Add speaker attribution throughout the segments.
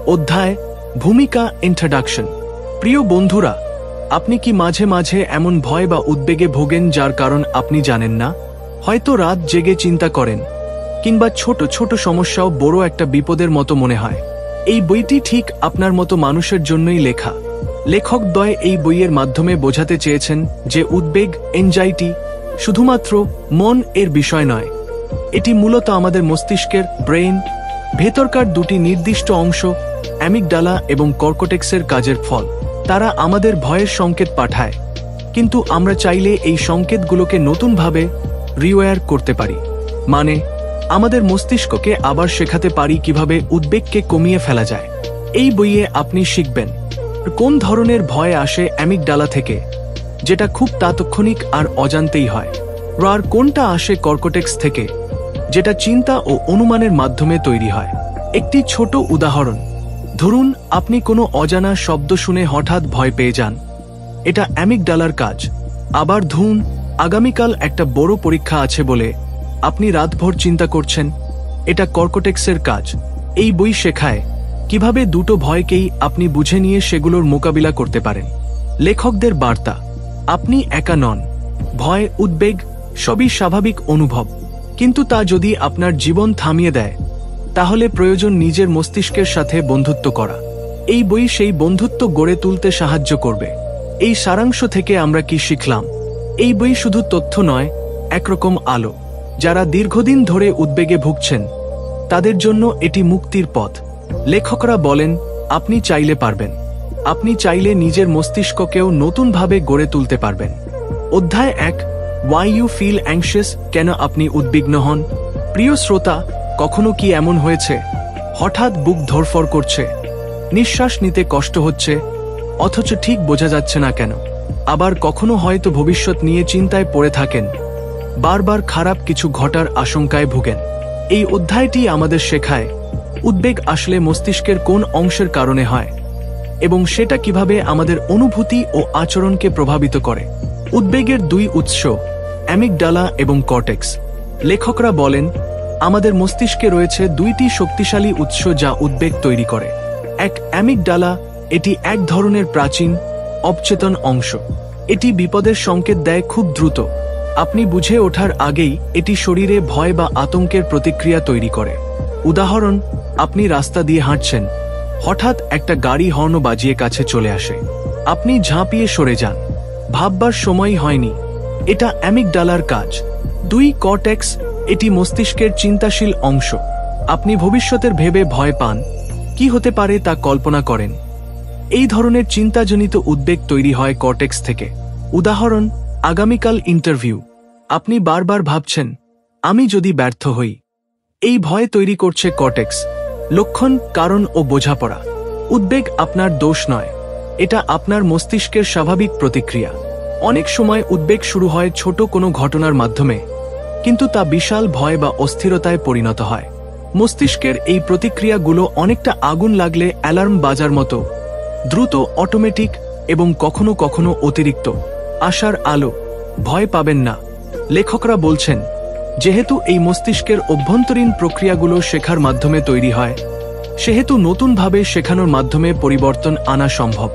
Speaker 1: অধ্যায় ভূমিকা ইন্ট্রোডাকশন। প্রিয় বন্ধুরা, আপনি কি মাঝে মাঝে এমন ভয় বা উদ্বেগে ভোগেন যার কারণ আপনি জানেন না? হয়তো রাত জেগে চিন্তা করেন, কিংবা ছোট ছোট সমস্যাও বড় একটা বিপদের মতো মনে হয়। এই বইটি ঠিক আপনার মতো মানুষের জন্যই লেখা। লেখকদ্বয় এই বইয়ের মাধ্যমে বোঝাতে চেয়েছেন যে উদ্বেগ, এনজাইটি শুধুমাত্র মন এর বিষয় নয়। এটি মূলত আমাদের মস্তিষ্কের ব্রেইন ভেতরকার দুটি নির্দিষ্ট অংশ, অ্যামিগডালা এবং কর্কোটেক্সের কাজের ফল। তারা আমাদের ভয়ের সংকেত পাঠায়, কিন্তু আমরা চাইলে এই সংকেতগুলোকে নতুনভাবে রিওয়্যার করতে পারি। মানে, আমাদের মস্তিষ্ককে আবার শেখাতে পারি কিভাবে উদ্বেগকে কমিয়ে ফেলা যায়। এই বইয়ে আপনি শিখবেন কোন ধরনের ভয় আসে অ্যামিগডালা থেকে, যেটা খুব তাৎক্ষণিক আর অজান্তেই হয়, আর কোনটা আসে কর্কোটেক্স থেকে, যেটা চিন্তা ও অনুমানের মাধ্যমে তৈরি হয়। একটি ছোট উদাহরণ, ধরুন আপনি কোনো অজানা শব্দ শুনে হঠাৎ ভয় পেয়ে যান। এটা অ্যামিগডালার কাজ। আবার ধরুন আগামীকাল একটা বড় পরীক্ষা আছে বলে আপনি রাতভর চিন্তা করছেন। এটা কর্কোটেক্সের কাজ। এই বই শেখায় কিভাবে দুটো ভয়কেই আপনি বুঝে নিয়ে সেগুলোর মোকাবিলা করতে পারেন। লেখকদের বার্তা, আপনি একা নন। ভয়, উদ্বেগ সবই স্বাভাবিক অনুভব, কিন্তু তা যদি আপনার জীবন থামিয়ে দেয়, তাহলে প্রয়োজন নিজের মস্তিষ্কের সাথে বন্ধুত্ব করা। এই বই সেই বন্ধুত্ব গড়ে তুলতে সাহায্য করবে। এই সারাংশ থেকে আমরা কি শিখলাম? এই বই শুধু তথ্য নয়, একরকম আলো। যারা দীর্ঘদিন ধরে উদ্বেগে ভুগছেন, তাদের জন্য এটি মুক্তির পথ। লেখকরা বলেন, আপনি চাইলে পারবেন। আপনি চাইলে নিজের মস্তিষ্ককেও নতুনভাবে গড়ে তুলতে পারবেন। অধ্যায় 1, ওয়াই ইউ ফিল অ্যাংশিয়াস, কেন আপনি উদ্বিগ্ন হন। প্রিয় শ্রোতা, কখনো কি এমন হয়েছে হঠাৎ বুক ধড়ফড় করছে, নিঃশ্বাস নিতে কষ্ট হচ্ছে, অথচ ঠিক বোঝা যাচ্ছে না কেন? আবার কখনো হয়তো ভবিষ্যৎ নিয়ে চিন্তায় পড়ে থাকেন, বারবার খারাপ কিছু ঘটার আশঙ্কায় ভুগেন। এই অধ্যায়টি আমাদের শেখায় উদ্বেগ আসলে মস্তিষ্কের কোন অংশের কারণে হয় এবং সেটা কিভাবে আমাদের অনুভূতি ও আচরণকে প্রভাবিত করে। উদ্বেগের দুই উৎস, অ্যামিগডালা এবং কর্টেক্স। লেখকরা বলেন, আমাদের মস্তিষ্কে রয়েছে দুইটি শক্তিশালী উৎস যা উদ্বেগ তৈরি করে। এক, অ্যামিগডালা। এটি এক ধরনের প্রাচীন, অবচেতন অংশ। এটি বিপদের সংকেত দেয় খুব দ্রুত। আপনি বুঝে ওঠার আগেই এটি শরীরে ভয় বা আতঙ্কের প্রতিক্রিয়া তৈরি করে। উদাহরণ, আপনি রাস্তা দিয়ে হাঁটছেন, হঠাৎ একটা গাড়ি হর্ন বাজিয়ে কাছে চলে আসে। আপনি ঝাঁপিয়ে সরে যান, ভাববার সময়ই হয়নি। এটা অ্যামিগডালার কাজ। 2, কর্টেক্স। এটি মস্তিষ্কের চিন্তাশীল অংশ। আপনি ভবিষ্যতের ভেবে ভয় পান, কি হতে পারে তা কল্পনা করেন। এই ধরনের চিন্তাজনিত উদ্বেগ তৈরি হয় কর্টেক্স থেকে। উদাহরণ, আগামীকাল ইন্টারভিউ। আপনি বারবার ভাবছেন, আমি যদি ব্যর্থ হই। এই ভয় তৈরি করছে কর্টেক্স। লক্ষণ, কারণ ও বোঝাপড়া। উদ্বেগ আপনার দোষ নয়, এটা আপনার মস্তিষ্কের স্বাভাবিক প্রতিক্রিয়া। অনেক সময় উদ্বেগ শুরু হয় ছোট কোনো ঘটনার মাধ্যমে, কিন্তু তা বিশাল ভয় বা অস্থিরতায় পরিণত হয়। মস্তিষ্কের এই প্রতিক্রিয়াগুলো অনেকটা আগুন লাগলে অ্যালার্ম বাজার মতো, দ্রুত, অটোমেটিক এবং কখনো কখনো অতিরিক্ত। আশার আলো, ভয় পাবেন না। লেখকরা বলছেন, যেহেতু এই মস্তিষ্কের অভ্যন্তরীণ প্রক্রিয়াগুলো শেখার মাধ্যমে তৈরি হয়, সেহেতু নতুনভাবে শেখানোর মাধ্যমে পরিবর্তন আনা সম্ভব।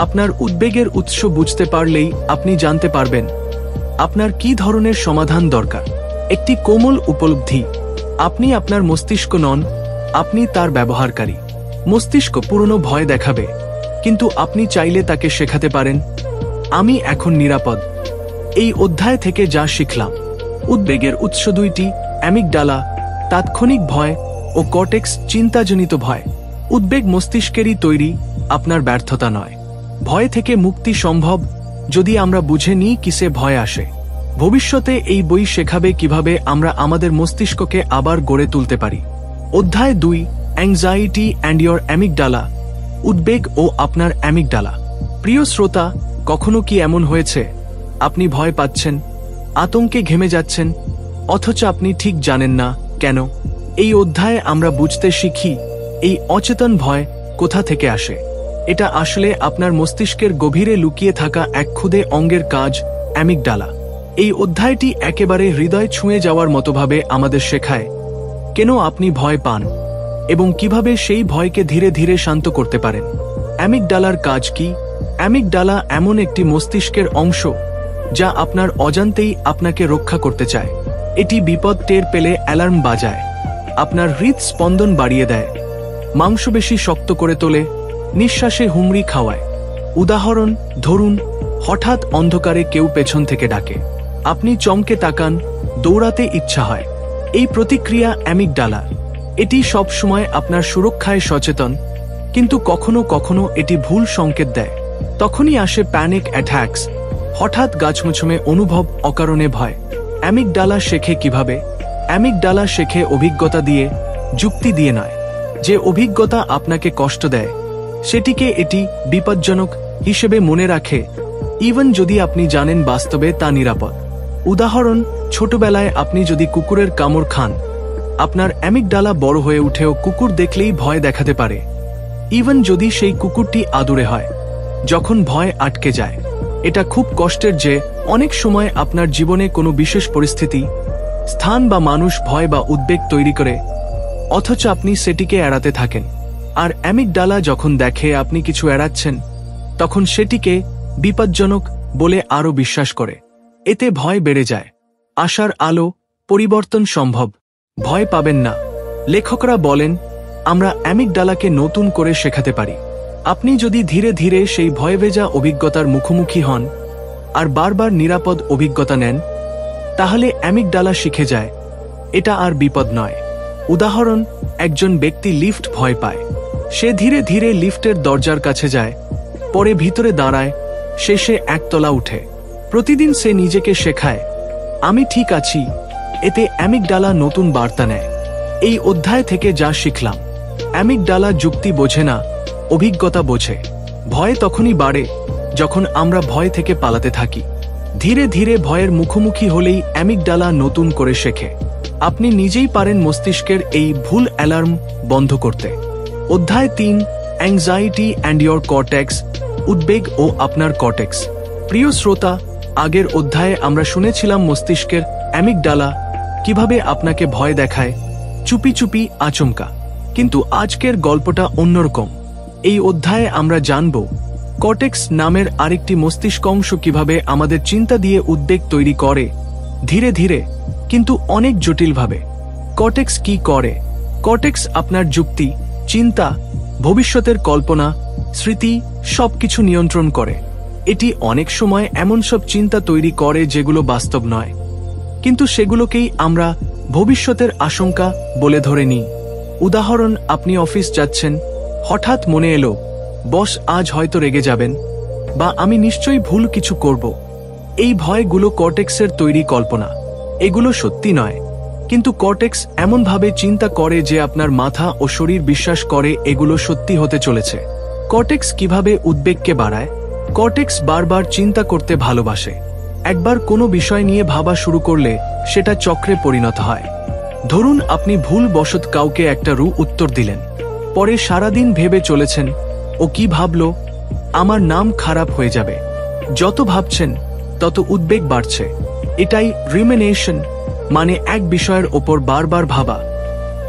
Speaker 1: আপনার উদ্বেগের উৎস বুঝতে পারলেই আপনি জানতে পারবেন আপনার কি ধরনের সমাধান দরকার। একটি কোমল উপলব্ধি, আপনি আপনার মস্তিষ্ক নন, আপনি তার ব্যবহারকারী। মস্তিষ্ক পুরনো ভয় দেখাবে, কিন্তু আপনি চাইলে তাকে শেখাতে পারেন, আমি এখন নিরাপদ। এই অধ্যায় থেকে যা শিখলাম, উদ্বেগের উৎস দুইটি, অ্যামিগডালা তাৎক্ষণিক ভয় ও কর্টেক্স চিন্তাজনিত ভয়। উদ্বেগ মস্তিষ্কেরই তৈরি, আপনার ব্যর্থতা নয়। ভয় থেকে মুক্তি সম্ভব যদি আমরা বুঝে নিই কিসে ভয় আসে। ভবিষ্যতে এই বই শেখাবে কিভাবে আমরা আমাদের মস্তিষ্ককে আবার গড়ে তুলতে পারি। অধ্যায় 2, অ্যাংজাইটি অ্যান্ড ইয়োর অ্যামিগডালা, উদ্বেগ ও আপনার অ্যামিগডালা। প্রিয় শ্রোতা, কখনো কি এমন হয়েছে আপনি ভয় পাচ্ছেন, আতঙ্কে ঘেমে যাচ্ছেন, অথচ আপনি ঠিক জানেন না কেন? এই অধ্যায়ে আমরা বুঝতে শিখি এই অচেতন ভয় কোথা থেকে আসে। এটা আসলে আপনার মস্তিষ্কের গভীরে লুকিয়ে থাকা এক ক্ষুদে অঙ্গের কাজ, অ্যামিগডালা। এই অধ্যায়টি একেবারে হৃদয় ছুঁয়ে যাওয়ার মতোভাবে আমাদের শেখায় কেন আপনি ভয় পান, এবং কিভাবে সেই ভয়কে ধীরে ধীরে শান্ত করতে পারেন। অ্যামিগডালার কাজ কি? অ্যামিগডালা এমন একটি মস্তিষ্কের অংশ যা আপনার অজান্তেই আপনাকে রক্ষা করতে চায়। এটি বিপদ টের পেলে অ্যালার্ম বাজায়, আপনার হৃদস্পন্দন বাড়িয়ে দেয়, মাংসপেশি শক্ত করে তোলে, নিঃশ্বাসে হুমড়ি খাওয়ায়। উদাহরণ ধরুন, হঠাৎ অন্ধকারে কেউ পেছন থেকে ডাকে, আপনি চমকে তাকান, দৌড়াতে ইচ্ছা হয়। এই প্রতিক্রিয়া অ্যামিগডালা। এটি সবসময় আপনার সুরক্ষায় সচেতন, কিন্তু কখনো কখনো এটি ভুল সংকেত দেয়। তখনই আসে প্যানিক অ্যাটাকস, হঠাৎ গাছমুছমে অনুভব, অকারণে ভয়। অ্যামিগডালা শেখে কিভাবে? অ্যামিগডালা শেখে অভিজ্ঞতা দিয়ে, যুক্তি দিয়ে নয়। যে অভিজ্ঞতা আপনাকে কষ্ট দেয় সেটিকে এটি বিপজ্জনক হিসেবে মনে রাখে, ইভেন যদি আপনি জানেন বাস্তবে তা নিরাপদ। উদাহরণ, ছোটবেলায় আপনি যদি কুকুরের কামড় খান, আপনার অ্যামিগডালা বড় হয়ে উঠেও কুকুর দেখলেই ভয় দেখাতে পারে, ইভেন যদি সেই কুকুরটি আদুরে হয়। যখন ভয় আটকে যায়, এটা খুব কষ্টের যে অনেক সময় আপনার জীবনে কোনো বিশেষ পরিস্থিতি, স্থান বা মানুষ ভয় বা উদ্বেগ তৈরি করে, অথচ আপনি সেটিকে এড়াতে থাকেন। আর অ্যামিগডালা যখন দেখে আপনি কিছু এড়াচ্ছেন, তখন সেটিকে বিপজ্জনক বলে আরও বিশ্বাস করে। এতে ভয় বেড়ে যায়। আশার আলো, পরিবর্তন সম্ভব। ভয় পাবেন না। লেখকরা বলেন, আমরা অ্যামিগডালাকে নতুন করে শেখাতে পারি। আপনি যদি ধীরে ধীরে সেই ভয়ভেজা অভিজ্ঞতার মুখোমুখি হন আর বারবার নিরাপদ অভিজ্ঞতা নেন, তাহলে অ্যামিগডালা শিখে যায় এটা আর বিপদ নয়। উদাহরণ, একজন ব্যক্তি লিফট ভয় পায়। সে ধীরে ধীরে লিফটের দরজার কাছে যায়, পরে ভিতরে দাঁড়ায়, শেষে একতলা উঠে। প্রতিদিন সে নিজেকে শেখায়, আমি ঠিক আছি। এতে অ্যামিগডালা নতুন বার্তা নেয়। এই অধ্যায় থেকে যা শিখলাম, অ্যামিগডালা যুক্তি বোঝে না, অভিজ্ঞতা বোঝে। ভয় তখনই বাড়ে যখন আমরা ভয় থেকে পালাতে থাকি। ধীরে ধীরে ভয়ের মুখোমুখি হলেই অ্যামিগডালা নতুন করে শেখে। আপনি নিজেই পারেন মস্তিষ্কের এই ভুল অ্যালার্ম বন্ধ করতে। অধ্যায় 3, অ্যাংজাইটি অ্যান্ড ইয়োর কর্টেক্স, উদ্বেগ ও আপনার কর্টেক্স। প্রিয় শ্রোতা, আগের অধ্যায়ে আমরা শুনেছিলাম মস্তিষ্কের অ্যামিগডালা কিভাবে আপনাকে ভয় দেখায়, চুপি চুপি, আচমকা। কিন্তু আজকের গল্পটা অন্যরকম। এই অধ্যায়ে আমরা জানব কর্টেক্স নামের আরেকটি মস্তিষ্ক অংশ কিভাবে আমাদের চিন্তা দিয়ে উদ্বেগ তৈরি করে, ধীরে ধীরে কিন্তু অনেক জটিলভাবে। কর্টেক্স কি করে? কর্টেক্স আপনার যুক্তি, চিন্তা, ভবিষ্যতের কল্পনা, স্মৃতি সবকিছু নিয়ন্ত্রণ করে। এটি অনেক সময় এমন সব চিন্তা তৈরি করে যেগুলো বাস্তব নয়, কিন্তু সেগুলোকেই আমরা ভবিষ্যতের আশঙ্কা বলে ধরে নিই। উদাহরণ, আপনি অফিস যাচ্ছেন, হঠাৎ মনে এলো বস আজ হয়তো রেগে যাবেন, বা আমি নিশ্চয়ই ভুল কিছু করব। এই ভয়গুলো কর্টেক্সের তৈরি কল্পনা। এগুলো সত্যি নয়, কিন্তু কর্টেক্স এমনভাবে চিন্তা করে যে আপনার মাথা ও শরীর বিশ্বাস করে এগুলো সত্যি হতে চলেছে। কর্টেক্স কিভাবে উদ্বেগকে বাড়ায়? কর্টেক্স বারবার চিন্তা করতে ভালোবাসে। একবার কোনো বিষয় নিয়ে ভাবা শুরু করলে সেটা চক্রে পরিণত হয়। ধরুন, আপনি ভুলবশত কাউকে একটা উত্তর দিলেন, পরে সারাদিন ভেবে চলেছেন, ও কি ভাবলো, আমার নাম খারাপ হয়ে যাবে। যত ভাবছেন তত উদ্বেগ বাড়ছে। এটাই রিমেনেশন, মানে এক বিষয়ের ওপর বারবার ভাবা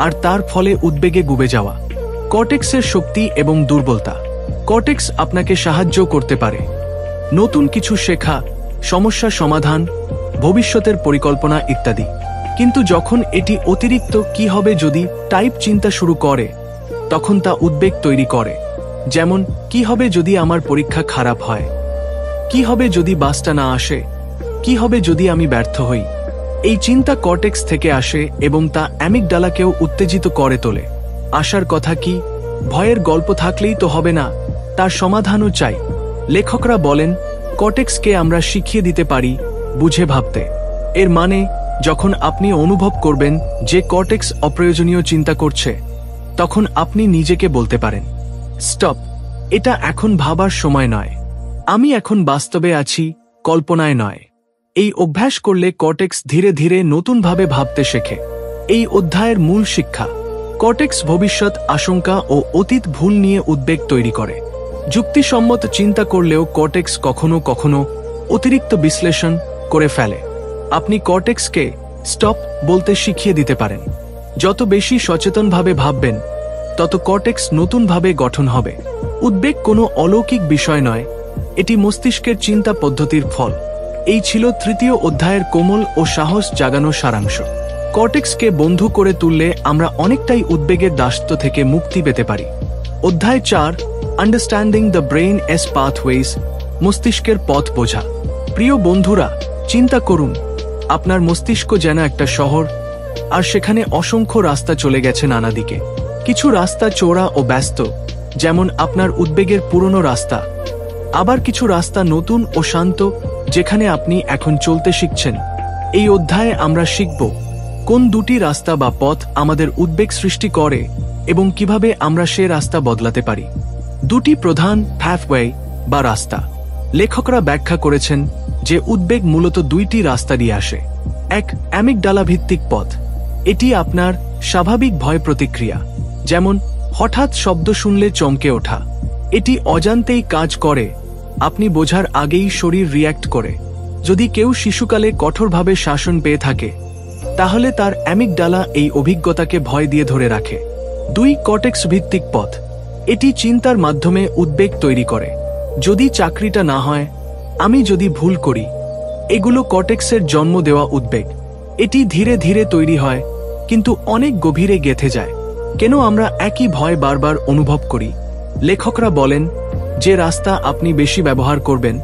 Speaker 1: আর তার ফলে উদ্বেগে ডুবে যাওয়া। কর্টেক্সের শক্তি এবং দুর্বলতা। কর্টেক্স আপনাকে সাহায্য করতে পারে নতুন কিছু শেখা, সমস্যা সমাধান, ভবিষ্যতের পরিকল্পনা ইত্যাদি। কিন্তু যখন এটি অতিরিক্ত কি হবে যদি টাইপ চিন্তা শুরু করে, তখন তা উদ্বেগ তৈরি করে। যেমন, কি হবে যদি আমার পরীক্ষা খারাপ হয়, কি হবে যদি বাসটা না আসে, কি হবে যদি আমি ব্যর্থ হই। এই চিন্তা কর্টেক্স থেকে আসে এবং তা অ্যামিগডালাকেও উত্তেজিত করে তোলে। আশার কথা কি? ভয়ের গল্প থাকলেই তো হবে না, তার সমাধানও চাই। লেখকরা বলেন, কর্টেক্সকে আমরা শিখিয়ে দিতে পারি বুঝে ভাবতে। এর মানে, যখন আপনি অনুভব করবেন যে কর্টেক্স অপ্রয়োজনীয় চিন্তা করছে, তখন আপনি নিজেকে বলতে পারেন, স্টপ, এটা এখন ভাবার সময় নয়। আমি এখন বাস্তবে আছি, কল্পনায় নয়। এই অভ্যাস করলে কর্টেক্স ধীরে ধীরে নতুনভাবে ভাবতে শেখে। এই অধ্যায়ের মূল শিক্ষা, কর্টেক্স ভবিষ্যৎ, আশঙ্কা ও অতীত ভুল নিয়ে উদ্বেগ তৈরি করে। যুক্তিসম্মত চিন্তা করলেও কর্টেক্স কখনো কখনো অতিরিক্ত বিশ্লেষণ করে ফেলে। আপনি কর্টেক্সকে স্টপ বলতে শিখিয়ে দিতে পারেন। যত বেশি সচেতনভাবে ভাববেন, তত কর্টেক্স নতুনভাবে গঠন হবে। উদ্বেগ কোনো অলৌকিক বিষয় নয়, এটি মস্তিষ্কের চিন্তা পদ্ধতির ফল। এই ছিল তৃতীয় অধ্যায়ের কোমল ও সাহস জাগানো সারাংশ। কর্টেক্সকে বন্ধু করে তুললে আমরা অনেকটাই উদ্বেগের দাসত্ব থেকে মুক্তি পেতে পারি। অধ্যায় 4, understanding the brain S pathways, মস্তিষ্কের পথ বোঝা। প্রিয় বন্ধুরা, চিন্তা করুন, আপনার মস্তিষ্ক যেন একটা শহর, আর সেখানে অসংখ্য রাস্তা চলে গেছে নানা দিকে। কিছু রাস্তা চওড়া ও ব্যস্ত, যেমন আপনার উদ্বেগের পুরনো রাস্তা। আবার কিছু রাস্তা নতুন ও শান্ত, যেখানে আপনি এখন চলতে শিখছেন। এই অধ্যায়ে আমরা শিখব কোন দুটি রাস্তা বা পথ আমাদের উদ্বেগ সৃষ্টি করে এবং কিভাবে আমরা সে রাস্তা বদলাতে পারি। দুটি প্রধান পাথওয়ে বা রাস্তা। লেখকরা ব্যাখ্যা করেছেন যে উদ্বেগ মূলত দুইটি রাস্তা দিয়ে আসে। এক, অ্যামিগডালা ভিত্তিক পথ। এটি আপনার স্বাভাবিক ভয় প্রতিক্রিয়া, যেমন হঠাৎ শব্দ শুনলে চমকে ওঠা। এটি অজান্তেই কাজ করে, আপনি বোঝার আগেই শরীর রিয়্যাক্ট করে। যদি কেউ শিশুকালে কঠোরভাবে শাসন পেয়ে থাকে, তাহলে তার অ্যামিগডালা এই অভিজ্ঞতাকে ভয় দিয়ে ধরে রাখে। 2, কর্টেক্স ভিত্তিক পথ। এটি চিন্তার মাধ্যমে উদ্বেগ তৈরি করে। যদি চাকরিটা না হয়, আমি যদি ভুল করি, এগুলো কর্টেক্সের জন্ম দেওয়া উদ্বেগ। এটি ধীরে ধীরে তৈরি হয়, কিন্তু অনেক গভীরে গেঁথে যায়। কেন আমরা একই ভয় বারবার অনুভব করি? লেখকরা বলেন, যে রাস্তা আপনি বেশি ব্যবহার করবেন,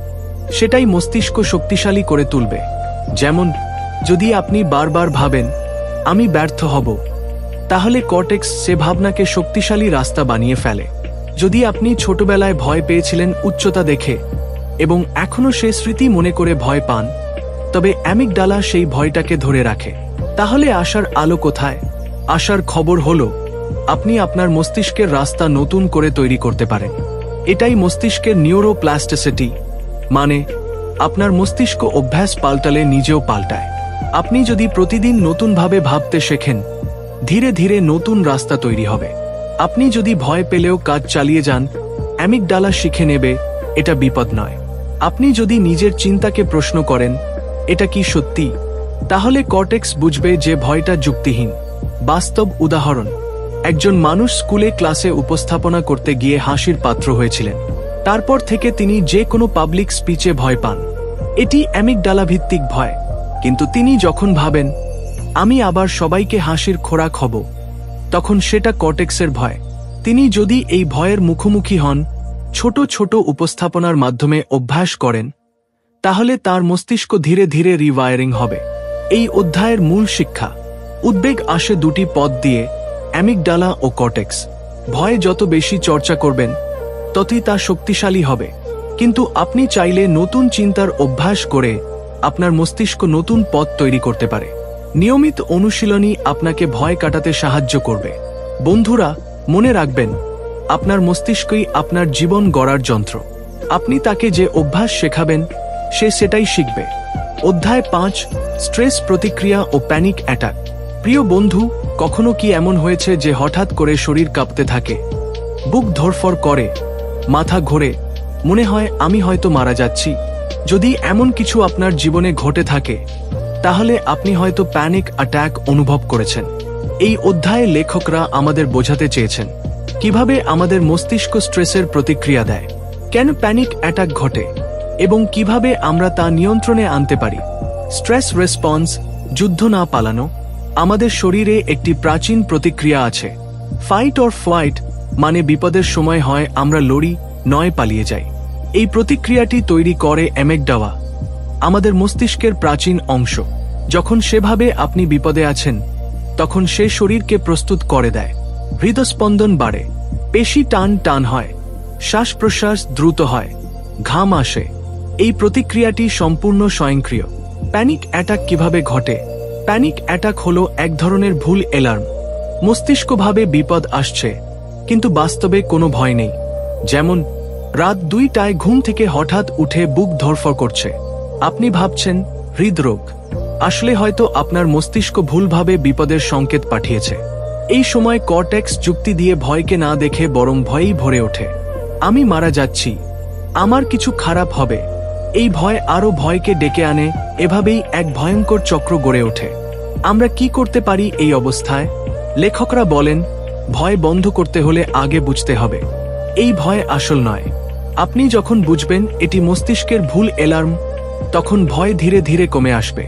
Speaker 1: সেটাই মস্তিষ্ক শক্তিশালী করে তুলবে। যেমন, যদি আপনি বারবার ভাবেন, আমি ব্যর্থ হব, তাহলে কর্টেক্স সে ভাবনাকে শক্তিশালী রাস্তা বানিয়ে ফেলে। যদি আপনি ছোটবেলায় ভয় পেয়েছিলেন উচ্চতা দেখে এবং এখনো সে স্মৃতি মনে করে ভয় পান, তবে অ্যামিগডালা সেই ভয়টাকে ধরে রাখে। তাহলে আশার আলো কোথায়? আশার খবর হলো, আপনি আপনার মস্তিষ্কের রাস্তা নতুন করে তৈরি করতে পারেন। এটাই মস্তিষ্কের নিউরোপ্লাস্টিসিটি, মানে আপনার মস্তিষ্ক অভ্যাস পাল্টালে নিজেও পাল্টায়। আপনি যদি প্রতিদিন নতুনভাবে ভাবতে শেখেন, ধীরে ধীরে নতুন রাস্তা তৈরি হবে। আপনি যদি ভয় পেলেও কাজ চালিয়ে যান, অ্যামিগডালা শিখে নেবে এটা বিপদ নয়। আপনি যদি নিজের চিন্তাকে প্রশ্ন করেন, এটা কি সত্যি, তাহলে কর্টেক্স বুঝবে যে ভয়টা যুক্তিহীন। বাস্তব উদাহরণ, একজন মানুষ স্কুলে ক্লাসে উপস্থাপনা করতে গিয়ে হাসির পাত্র হয়েছিলেন। তারপর থেকে তিনি যে কোনো পাবলিক স্পিচে ভয় পান। এটি অ্যামিগডালা ভিত্তিক ভয়। কিন্তু তিনি যখন ভাবেন, আমি আবার সবাইকে হাসির খোরাক হব, তখন সেটা কর্টেক্সের ভয়। তিনি যদি এই ভয়ের মুখোমুখি হন, ছোট ছোট উপস্থাপনার মাধ্যমে অভ্যাস করেন, তাহলে তার মস্তিষ্ক ধীরে ধীরে রিওয়ায়ারিং হবে। এই অধ্যায়ের মূল শিক্ষা, উদ্বেগ আসে দুটি পথ দিয়ে, অ্যামিগডালা ও কর্টেক্স। ভয় যত বেশি চর্চা করবেন, ততই তা শক্তিশালী হবে। কিন্তু আপনি চাইলে নতুন চিন্তার অভ্যাস করে আপনার মস্তিষ্ক নতুন পথ তৈরি করতে পারে। নিয়মিত অনুশীলনী আপনাকে ভয় কাটাতে সাহায্য করবে। বন্ধুরা, মনে রাখবেন, আপনার মস্তিষ্কই আপনার জীবন গড়ার যন্ত্র। আপনি তাকে যে অভ্যাস শেখাবেন, সে সেটাই শিখবে। অধ্যায় 5, স্ট্রেস প্রতিক্রিয়া ও প্যানিক অ্যাটাক। প্রিয় বন্ধু, কখনো কি এমন হয়েছে যে হঠাৎ করে শরীর কাঁপতে থাকে, বুক ধড়ফড় করে, মাথা ঘোরে, মনে হয় আমি হয়তো মারা যাচ্ছি? যদি এমন কিছু আপনার জীবনে ঘটে থাকে, তাহলে আপনি হয়তো প্যানিক অ্যাটাক অনুভব করেছেন। এই অধ্যায়ে লেখকরা আমাদের বোঝাতে চেয়েছেন কিভাবে আমাদের মস্তিষ্ক স্ট্রেসের প্রতিক্রিয়া দেয়, কেন প্যানিক অ্যাটাক ঘটে এবং কিভাবে আমরা তা নিয়ন্ত্রণে আনতে পারি। স্ট্রেস রেসপন্স, যুদ্ধ না পালানো। আমাদের শরীরে একটি প্রাচীন প্রতিক্রিয়া আছে, ফাইট অর ফ্লাইট, মানে বিপদের সময় হয় আমরা লড়ি, নয় পালিয়ে যাই। এই প্রতিক্রিয়াটি তৈরি করে অ্যামিগডালা, আমাদের মস্তিষ্কের প্রাচীন অংশ। যখন সেভাবে আপনি বিপদে আছেন, তখন সে শরীরকে প্রস্তুত করে দেয়। হৃদস্পন্দন বাড়ে, পেশি টান টান হয়, শ্বাস প্রশ্বাস দ্রুত হয়, ঘাম আসে। এই প্রতিক্রিয়াটি সম্পূর্ণ স্বয়ংক্রিয়। প্যানিক অ্যাটাক কিভাবে ঘটে? প্যানিক অ্যাটাক হলো এক ধরনের ভুল অ্যালার্ম। মস্তিষ্ক ভাবে বিপদ আসছে, কিন্তু বাস্তবে কোনো ভয় নেই। যেমন, রাত 2টায় ঘুম থেকে হঠাৎ উঠে বুক ধড়ফড় করছে। আপনি ভাবছেন হৃদরোগ, আসলে হয়তো আপনার মস্তিষ্ক ভুলভাবে বিপদের সংকেত পাঠিয়েছে। এই সময় কর্টেক্স যুক্তি দিয়ে ভয়কে না দেখে বরং ভয়েই ভরে ওঠে। আমি মারা যাচ্ছি, আমার কিছু খারাপ হবে। এই ভয় আরো ভয়কে ডেকে আনে, এভাবেই এক ভয়ঙ্কর চক্র গড়ে ওঠে। আমরা কি করতে পারি এই অবস্থায়? লেখকরা বলেন, ভয় বন্ধ করতে হলে আগে বুঝতে হবে এই ভয় আসল নয়। আপনি যখন বুঝবেন এটি মস্তিষ্কের ভুল অ্যালার্ম, তখন ভয় ধীরে ধীরে কমে আসবে।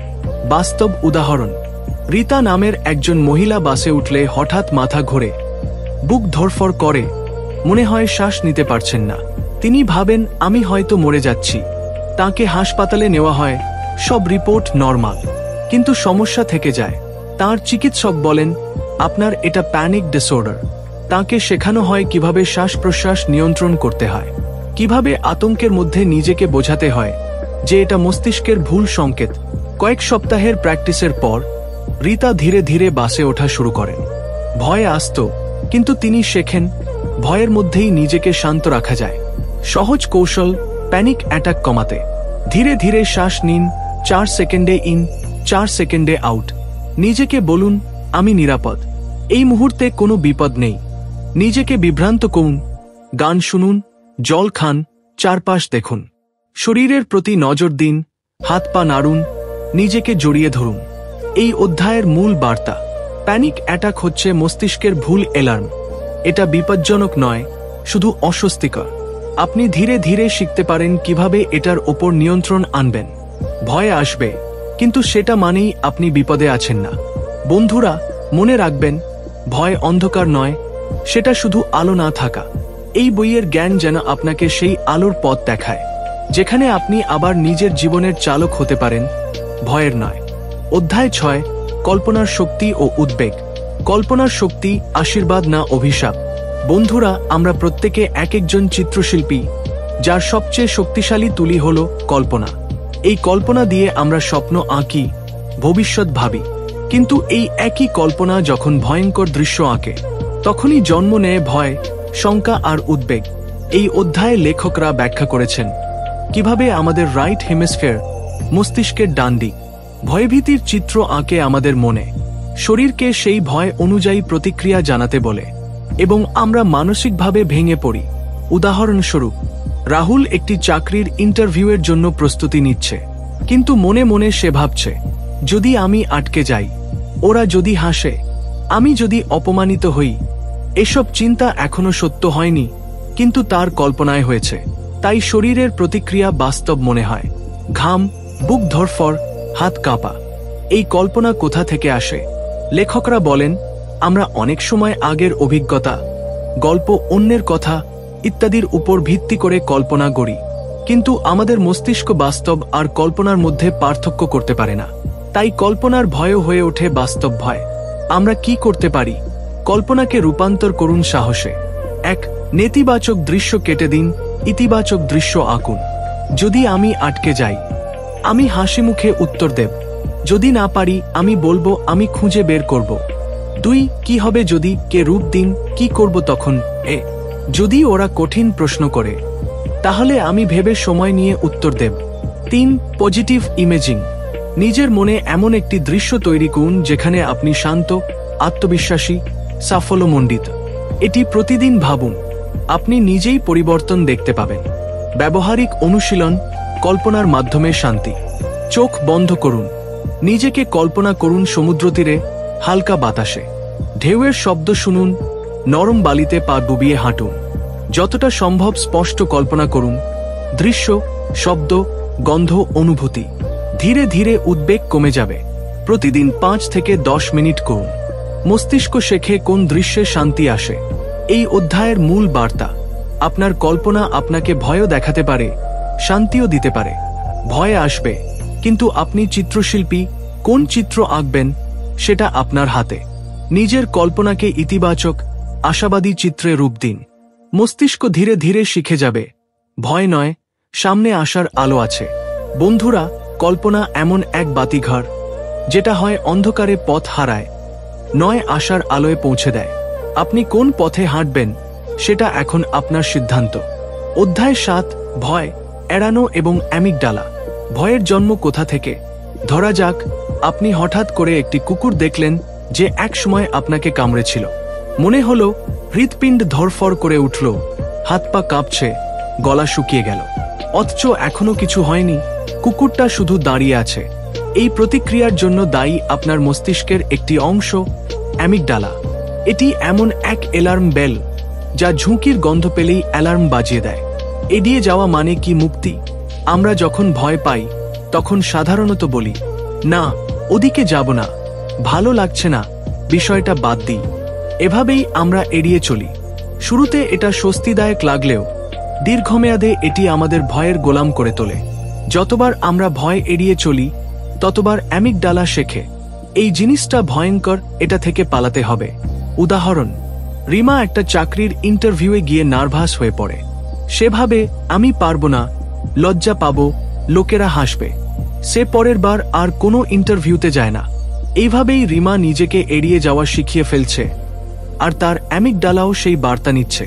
Speaker 1: বাস্তব উদাহরণ, রীতা নামের একজন মহিলা বাসে উঠলে হঠাৎ মাথা ঘোরে, বুক ধড়ফড় করে, মনে হয় শ্বাস নিতে পারছেন না। তিনি ভাবেন আমি হয়তো মরে যাচ্ছি। তাকে হাসপাতালে নেওয়া হয়, সব রিপোর্ট নরমাল, কিন্তু সমস্যা থেকে যায়। তার চিকিৎসক বলেন আপনার এটা প্যানিক ডিসঅর্ডার। তাকে শেখানো হয় কিভাবে শ্বাস প্রশ্বাস নিয়ন্ত্রণ করতে হয়, কিভাবে আতঙ্কের মধ্যে নিজেকে বোঝাতে হয় যে এটা মস্তিষ্কের ভুল সংকেত। কয়েক সপ্তাহের প্র্যাকটিসের পর রীতা ধীরে ধীরে বাসে ওঠা শুরু করেন। ভয় আসত, কিন্তু তিনি শেখেন ভয়ের মধ্যেই নিজেকে শান্ত রাখা যায়। সহজ কৌশল, প্যানিক অ্যাটাক কমাতে ধীরে ধীরে শ্বাস নিন, 4 সেকেন্ডে ইন, 4 সেকেন্ডে আউট। নিজেকে বলুন আমি নিরাপদ, এই মুহূর্তে কোনো বিপদ নেই। নিজেকে বিভ্রান্ত করুন, গান শুনুন, জল খান, চারপাশ দেখুন। শরীরের প্রতি নজর দিন, হাত পা নাড়ুন, নিজেকে জড়িয়ে ধরুন। এই অধ্যায়ের মূল বার্তা, প্যানিক অ্যাটাক হচ্ছে মস্তিষ্কের ভুল অ্যালার্ম। এটা বিপজ্জনক নয়, শুধু অস্বস্তিকর। আপনি ধীরে ধীরে শিখতে পারেন কিভাবে এটার ওপর নিয়ন্ত্রণ আনবেন। ভয় আসবে, কিন্তু সেটা মানেই আপনি বিপদে আছেন না। বন্ধুরা, মনে রাখবেন, ভয় অন্ধকার নয়, সেটা শুধু আলো না থাকা। এই বইয়ের জ্ঞান যেন আপনাকে সেই আলোর পথ দেখায়, যেখানে আপনি আবার নিজের জীবনের চালক হতে পারেন, ভয়ের নয়। অধ্যায় 6, কল্পনার শক্তি ও উদ্বেগ। কল্পনার শক্তি আশীর্বাদ না অভিশাপ। বন্ধুরা, আমরা প্রত্যেকে এক একজন চিত্রশিল্পী, যার সবচেয়ে শক্তিশালী তুলি হল কল্পনা। এই কল্পনা দিয়ে আমরা স্বপ্ন আঁকি, ভবিষ্যৎ ভাবি। কিন্তু এই একই কল্পনা যখন ভয়ঙ্কর দৃশ্য আঁকে, তখনই জন্ম নেয় ভয়, শঙ্কা আর উদ্বেগ। এই অধ্যায়ে লেখকরা ব্যাখ্যা করেছেন কিভাবে আমাদের রাইট হেমিস্ফিয়ার, মস্তিষ্কের ডান দিক, ভয়ভীতির চিত্র আঁকে আমাদের মনে, শরীরকে সেই ভয় অনুযায়ী প্রতিক্রিয়া জানাতে বলে, এবং আমরা মানসিকভাবে ভেঙে পড়ি। উদাহরণস্বরূপ, রাহুল একটি চাকরির ইন্টারভিউয়ের জন্য প্রস্তুতি নিচ্ছে, কিন্তু মনে মনে সে ভাবছে যদি আমি আটকে যাই, ওরা যদি হাসে, আমি যদি অপমানিত হই। এসব চিন্তা এখনো সত্য হয়নি, কিন্তু তার কল্পনায় হয়েছে। তাই শরীরের প্রতিক্রিয়া বাস্তব মনে হয়। ঘাম, বুক ধড়ফড়, হাত কাঁপা। এই কল্পনা কোথা থেকে আসে? লেখকরা বলেন আমরা অনেক সময় আগের অভিজ্ঞতা, গল্প, অন্যের কথা ইত্যাদির উপর ভিত্তি করে কল্পনা গড়ি, কিন্তু আমাদের মস্তিষ্ক বাস্তব আর কল্পনার মধ্যে পার্থক্য করতে পারে না। তাই কল্পনার ভয়ও হয়ে ওঠে বাস্তব ভয়। আমরা কি করতে পারি? কল্পনাকে রূপান্তর করুন সাহসে। 1, নেতিবাচক দৃশ্য কেটে দিন, ইতিবাচক দৃশ্য আঁকুন। যদি আমি আটকে যাই, আমি হাসি মুখে উত্তর দেব। যদি না পারি, আমি বলবো আমি খুঁজে বের করব। 2, কি হবে যদি? কে রূপ দিন, কি করব তখন? যদি ওরা কঠিন প্রশ্ন করে, তাহলে আমি ভেবে সময় নিয়ে উত্তর দেব। 3, পজিটিভ ইমেজিং। নিজের মনে এমন একটি দৃশ্য তৈরি করুন যেখানে আপনি শান্ত, আত্মবিশ্বাসী, সাফল্যমণ্ডিত। এটি প্রতিদিন ভাবুন, আপনি নিজেই পরিবর্তন দেখতে পাবেন। ব্যবহারিক অনুশীলন, কল্পনার মাধ্যমে শান্তি। চোখ বন্ধ করুন, নিজেকে কল্পনা করুন সমুদ্র তীরে, হালকা বাতাসে, ঢেউয়ের শব্দ শুনুন, নরম বালিতে পা ডুবিয়ে হাঁটুন। যতটা সম্ভব স্পষ্ট কল্পনা করুন, দৃশ্য, শব্দ, গন্ধ, অনুভূতি। ধীরে ধীরে উদ্বেগ কমে যাবে। প্রতিদিন 5 থেকে 10 মিনিট করুন। মস্তিষ্ক শেখে কোন দৃশ্যে শান্তি আসে। এই অধ্যায়ের মূল বার্তা, আপনার কল্পনা আপনাকে ভয়ও দেখাতে পারে, শান্তিও দিতে পারে। ভয় আসবে, কিন্তু আপনি চিত্রশিল্পী, কোন চিত্র আঁকবেন সেটা আপনার হাতে। নিজের কল্পনাকে ইতিবাচক, আশাবাদী চিত্রে রূপ দিন। মস্তিষ্ক ধীরে ধীরে শিখে যাবে, ভয় নয়, সামনে আসার আলো আছে। বন্ধুরা, কল্পনা এমন এক বাতিঘর, যেটা হয় অন্ধকারে পথ হারায়, নয় আশার আলোয় পৌঁছে দেয়। আপনি কোন পথে হাঁটবেন সেটা এখন আপনার সিদ্ধান্ত। অধ্যায় 7, ভয় এড়ানো এবং অ্যামিগডালা। ভয়ের জন্ম কোথা থেকে? ধরা যাক আপনি হঠাৎ করে একটি কুকুর দেখলেন যে একসময় আপনাকে কামড়েছিল। মনে হলো হৃৎপিণ্ড ধড়ফড় করে উঠল, হাত পা কাঁপছে, গলা শুকিয়ে গেল। অথচ এখনো কিছু হয়নি, কুকুরটা শুধু দাঁড়িয়ে আছে। এই প্রতিক্রিয়ার জন্য দায়ী আপনার মস্তিষ্কের একটি অংশ, অ্যামিগডালা। এটি এমন এক অ্যালার্ম বেল যা ঝুঁকির গন্ধ পেলেই অ্যালার্ম বাজিয়ে দেয়। এড়িয়ে যাওয়া মানে কি মুক্তি? আমরা যখন ভয় পাই তখন সাধারণত বলি, না, ওদিকে যাব না, ভালো লাগছে না, বিষয়টা বাদ দিই। এভাবেই আমরা এড়িয়ে চলি। শুরুতে এটা স্বস্তিদায়ক লাগলেও দীর্ঘমেয়াদে এটি আমাদের ভয়ের গোলাম করে তোলে। যতবার আমরা ভয় এড়িয়ে চলি ততবার অ্যামিগডালা শেখে এই জিনিসটা ভয়ঙ্কর, এটা থেকে পালাতে হবে। উদাহরণ, রিমা একটা চাকরির ইন্টারভিউয়ে গিয়ে নার্ভাস হয়ে পড়ে। সে ভাবে, আমি পারবো না, লজ্জা পাবো, লোকেরা হাসবে। সে পরের বার আর কোনো ইন্টারভিউতে যায় না। এইভাবেই রিমা নিজেকে এড়িয়ে যাওয়া শিখিয়ে ফেলছে, আর তার অ্যামিগডালাও সেই বার্তা নিচ্ছে।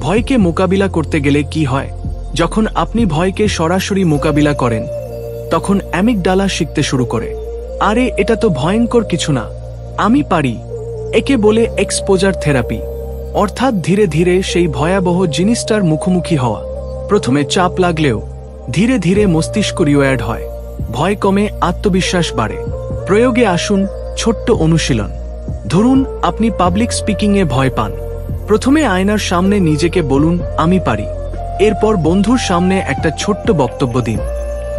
Speaker 1: ভয়কে মোকাবিলা করতে গেলে কি হয়? যখন আপনি ভয়কে সরাসরি মোকাবিলা করেন তখন অ্যামিগডালা শিখতে শুরু করে, আরে এটা তো ভয়ঙ্কর কিছু না, আমি পারি। একে বলে এক্সপোজার থেরাপি, অর্থাৎ ধীরে ধীরে সেই ভয়াবহ জিনিসটার মুখোমুখি হওয়া। প্রথমে চাপ লাগলেও ধীরে ধীরে মস্তিষ্ক রিওয়ার্ড হয়, ভয় কমে, আত্মবিশ্বাস বাড়ে। প্রয়োগে আসুন ছোট্ট অনুশীলন। ধরুন আপনি পাবলিক স্পিকিংয়ে ভয় পান। প্রথমে আয়নার সামনে নিজেকে বলুন, আমি পারি। এরপর বন্ধুর সামনে একটা ছোট্ট বক্তব্য দিন।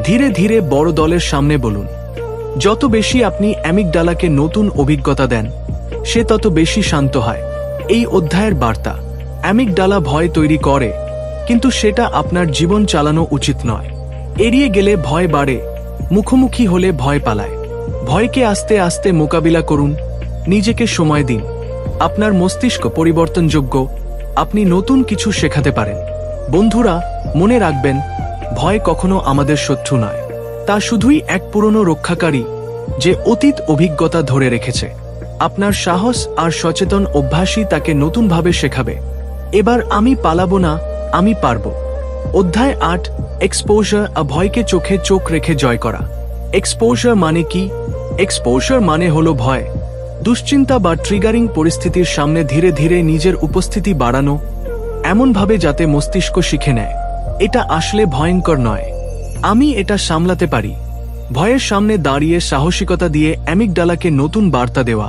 Speaker 1: ধীরে ধীরে বড় দলের সামনে বলুন। যত বেশি আপনি অ্যামিগডালাকে নতুন অভিজ্ঞতা দেন সে তত বেশি শান্ত হয়। এই অধ্যায়ের বার্তা, অ্যামিগডালা ভয় তৈরি করে, কিন্তু সেটা আপনার জীবন চালানো উচিত নয়। এড়িয়ে গেলে ভয় বাড়ে, মুখোমুখি হলে ভয় পালায়। ভয়কে আস্তে আস্তে মোকাবিলা করুন, নিজেকে সময় দিন। আপনার মস্তিষ্ক পরিবর্তনযোগ্য, আপনি নতুন কিছু শেখাতে পারেন। বন্ধুরা, মনে রাখবেন, ভয় কখনো আমাদের শত্রু নয়, তা শুধুই এক পুরনো রক্ষাকারী যে অতীত অভিজ্ঞতা ধরে রেখেছে। আপনার সাহস আর সচেতন অভ্যাসই তাকে নতুনভাবে শেখাবে। এবার আমি পালাবো না, আমি পারবো। অধ্যায় 8, এক্সপোজার, ভয়কে চোখে চোখ রেখে জয় করা। এক্সপোজার মানে কি? এক্সপোজার মানে হলো ভয়, দুশ্চিন্তা বা ট্রিগারিং পরিস্থিতির সামনে ধীরে ধীরে নিজের উপস্থিতি বাড়ানো, এমনভাবে যাতে মস্তিষ্ক শিখে নেয় এটা আসলে ভয়ঙ্কর নয়, আমি এটা সামলাতে পারি। ভয়ের সামনে দাঁড়িয়ে সাহসিকতা দিয়ে অ্যামিগডালাকে নতুন বার্তা দেওয়া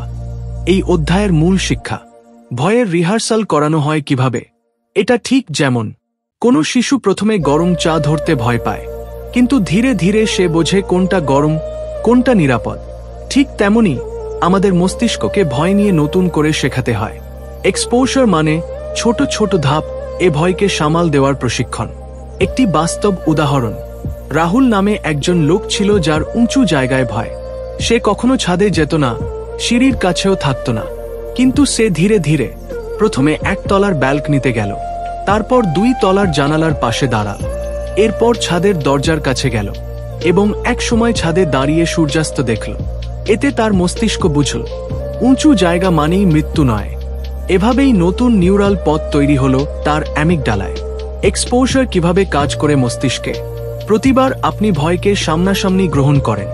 Speaker 1: এই অধ্যায়ের মূল শিক্ষা। ভয়ের রিহার্সাল করানো হয় কিভাবে? এটা ঠিক যেমন কোনো শিশু প্রথমে গরম চা ধরতে ভয় পায়, কিন্তু ধীরে ধীরে সে বোঝে কোনটা গরম, কোনটা নিরাপদ। ঠিক তেমনি আমাদের মস্তিষ্ককে ভয় নিয়ে নতুন করে শেখাতে হয়। এক্সপোজার মানে ছোট ছোট ধাপ, এ ভয়কে সামাল দেওয়ার প্রশিক্ষণ। একটি বাস্তব উদাহরণ, রাহুল নামে একজন লোক ছিল যার উঁচু জায়গায় ভয়। সে কখনো ছাদে যেত না, সিঁড়ির কাছেও থাকত না, কিন্তু সে ধীরে ধীরে প্রথমে 1 তলার ব্যালকনিতে গেল, তারপর 2 তলার জানালার পাশে দাঁড়াল, এরপর ছাদের দরজার কাছে গেল এবং এক সময় ছাদে দাঁড়িয়ে সূর্যাস্ত দেখল। এতে তার মস্তিষ্ক বুঝল উঁচু জায়গা মানেই মৃত্যু নয়। এভাবেই নতুন নিউরাল পথ তৈরি হলো তার অ্যামিগডালায়। এক্সপোজার কিভাবে কাজ করে মস্তিষ্কে? প্রতিবার আপনি ভয়কে সামনাসামনি গ্রহণ করেন,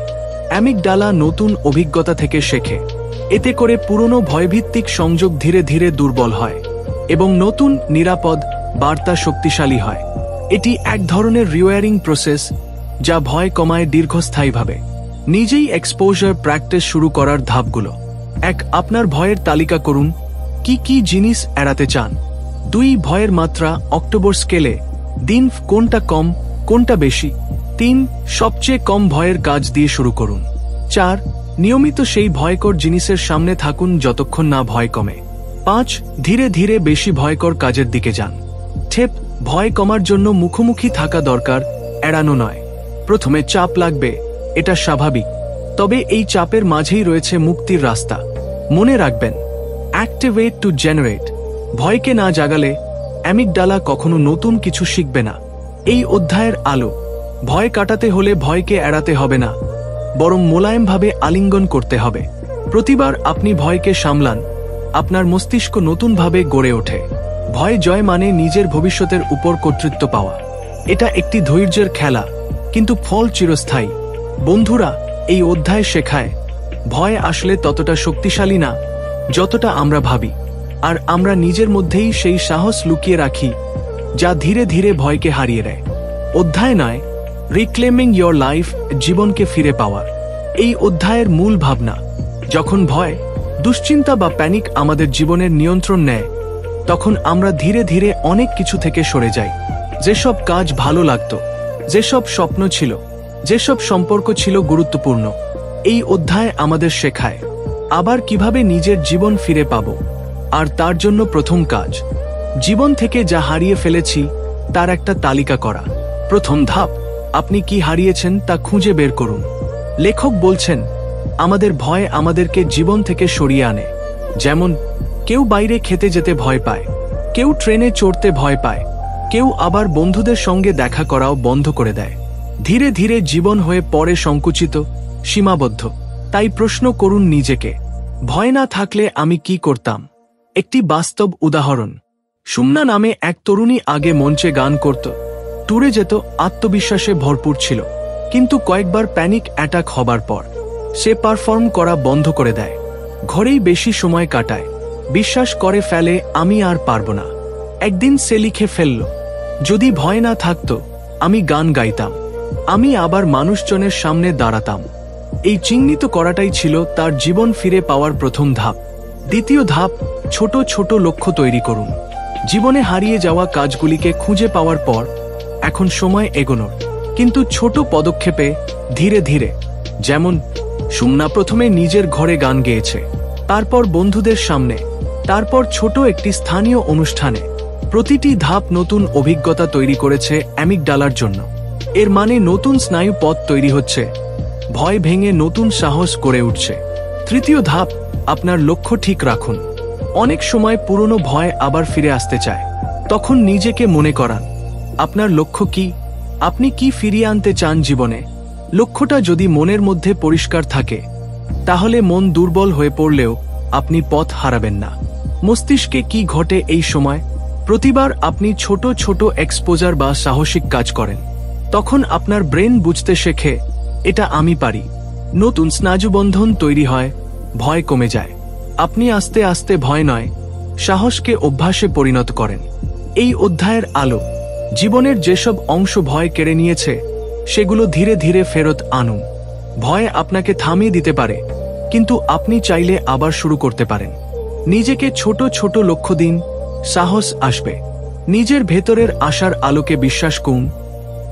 Speaker 1: অ্যামিগডালা নতুন অভিজ্ঞতা থেকে শেখে। এতে করে পুরনো ভয়ভিত্তিক সংযোগ ধীরে ধীরে দুর্বল হয় এবং নতুন নিরাপদ বার্তা শক্তিশালী হয়। এটি এক ধরনের রিওয়ারিং প্রসেস যা ভয় কমায় দীর্ঘস্থায়ীভাবে। নিজেই এক্সপোজার প্র্যাকটিস শুরু করার ধাপগুলো: 1. আপনার ভয়ের তালিকা করুন, কি কি জিনিস এড়াতে চান। 2. ভয়ের মাত্রা অক্টোবর স্কেলে দিন, কোনটা কম, কোনটা বেশি। 3. সবচেয়ে কম ভয়ের কাজ দিয়ে শুরু করুন। 4. নিয়মিত সেই ভয়কর জিনিসের সামনে থাকুন যতক্ষণ না ভয় কমে। 5. ধীরে ধীরে বেশি ভয়কর কাজের দিকে যান। ঠেপ, ভয় কমার জন্য মুখোমুখি থাকা দরকার, এড়ানো নয়। প্রথমে চাপ লাগবে, এটা স্বাভাবিক, তবে এই চাপের মাঝেই রয়েছে মুক্তির রাস্তা। মনে রাখবেন, অ্যাক্টিভেট টু জেনারেট। ভয়কে না জাগালে অ্যামিগডালা কখনো নতুন কিছু শিখবে না। এই অধ্যায়ের আলো, ভয় কাটাতে হলে ভয়কে এড়াতে হবে না, বরং মোলায়েমভাবে আলিঙ্গন করতে হবে। প্রতিবার আপনি ভয়কে সামলান, আপনার মস্তিষ্ক নতুনভাবে গড়ে ওঠে। ভয় জয় মানে নিজের ভবিষ্যতের উপর কর্তৃত্ব পাওয়া। এটা একটি ধৈর্যের খেলা, কিন্তু ফল চিরস্থায়ী। বন্ধুরা, এই অধ্যায় শেখায় ভয় আসলে ততটা শক্তিশালী না যতটা আমরা ভাবি, আর আমরা নিজের মধ্যেই সেই সাহস লুকিয়ে রাখি যা ধীরে ধীরে ভয়কে হারিয়ে দেয়। অধ্যায় 9, রিক্লেমিং ইয়োর লাইফ, জীবনকে ফিরে পাওয়ার। এই অধ্যায়ের মূল ভাবনা, যখন ভয়, দুশ্চিন্তা বা প্যানিক আমাদের জীবনের নিয়ন্ত্রণ নেয়, তখন আমরা ধীরে ধীরে অনেক কিছু থেকে সরে যাই। যেসব কাজ ভালো লাগতো, যেসব স্বপ্ন ছিল, যেসব সম্পর্ক ছিল গুরুত্বপূর্ণ, এই অধ্যায় আমাদের শেখায় আবার কিভাবে নিজের জীবন ফিরে পাব। আর তার জন্য প্রথম কাজ, জীবন থেকে যা হারিয়ে ফেলেছি তার একটা তালিকা করা। প্রথম ধাপ, আপনি কি হারিয়েছেন তা খুঁজে বের করুন। লেখক বলছেন, আমাদের ভয় আমাদেরকে জীবন থেকে সরিয়ে আনে। যেমন কেউ বাইরে খেতে যেতে ভয় পায়, কেউ ট্রেনে চড়তে ভয় পায়, কেউ আবার বন্ধুদের সঙ্গে দেখা করাও বন্ধ করে দেয়। ধীরে ধীরে জীবন হয়ে পড়ে সংকুচিত, সীমাবদ্ধ। তাই প্রশ্ন করুন নিজেকে, ভয় না থাকলে আমি কি করতাম? একটি বাস্তব উদাহরণ, সুমনা নামে এক তরুণী আগে মঞ্চে গান করত, ট্যুরে যেত, আত্মবিশ্বাসে ভরপুর ছিল। কিন্তু কয়েকবার প্যানিক অ্যাটাক হবার পর সে পারফর্ম করা বন্ধ করে দেয়, ঘরেই বেশি সময় কাটায়, বিশ্বাস করে ফেলে আমি আর পারব না। একদিন সে লিখে ফেলল, যদি ভয় না থাকতো আমি গান গাইতাম, আমি আবার মানুষজনের সামনে দাঁড়াতাম। এই চিহ্নিত করাটাই ছিল তার জীবন ফিরে পাওয়ার প্রথম ধাপ। দ্বিতীয় ধাপ, ছোট ছোট লক্ষ্য তৈরি করুন। জীবনে হারিয়ে যাওয়া কাজগুলিকে খুঁজে পাওয়ার পর এখন সময় এগোনোর, কিন্তু ছোট পদক্ষেপে, ধীরে ধীরে। যেমন সুমনা প্রথমে নিজের ঘরে গান গেয়েছে, তারপর বন্ধুদের সামনে, তারপর ছোট একটি স্থানীয় অনুষ্ঠানে। প্রতিটি ধাপ নতুন অভিজ্ঞতা তৈরি করেছে অ্যামিগডালার জন্য। এর মানে নতুন স্নায়ু পথ তৈরি হচ্ছে, ভয় ভেঙে নতুন সাহস গড়ে উঠছে। তৃতীয় ধাপ, আপনার লক্ষ্য ঠিক রাখুন। অনেক সময় পুরনো ভয় আবার ফিরে আসতে চায়, তখন নিজেকে মনে করান আপনার লক্ষ্য কি, আপনি কি ফিরিয়ে আনতে চান জীবনে। লক্ষ্যটা যদি মনের মধ্যে পরিষ্কার থাকে, তাহলে মন দুর্বল হয়ে পড়লেও আপনি পথ হারাবেন না। মস্তিষ্কে কি ঘটে এই সময়? প্রতিবার আপনি ছোট ছোট এক্সপোজার বা সাহসিক কাজ করেন, তখন আপনার ব্রেন বুঝতে শেখে এটা আমি পারি। নতুন স্নায়ুবন্ধন তৈরি হয়, ভয় কমে যায়। আপনি আস্তে আস্তে ভয় নয়, সাহসকে অভ্যাসে পরিণত করেন। এই অধ্যায়ের আলো, জীবনের যেসব অংশ ভয় কেড়ে নিয়েছে সেগুলো ধীরে ধীরে ফেরত আনুন। ভয় আপনাকে থামিয়ে দিতে পারে, কিন্তু আপনি চাইলে আবার শুরু করতে পারেন। নিজেকে ছোট ছোট লক্ষ্য দিন, সাহস আসবে। নিজের ভেতরের আশার আলোকে বিশ্বাস করুন,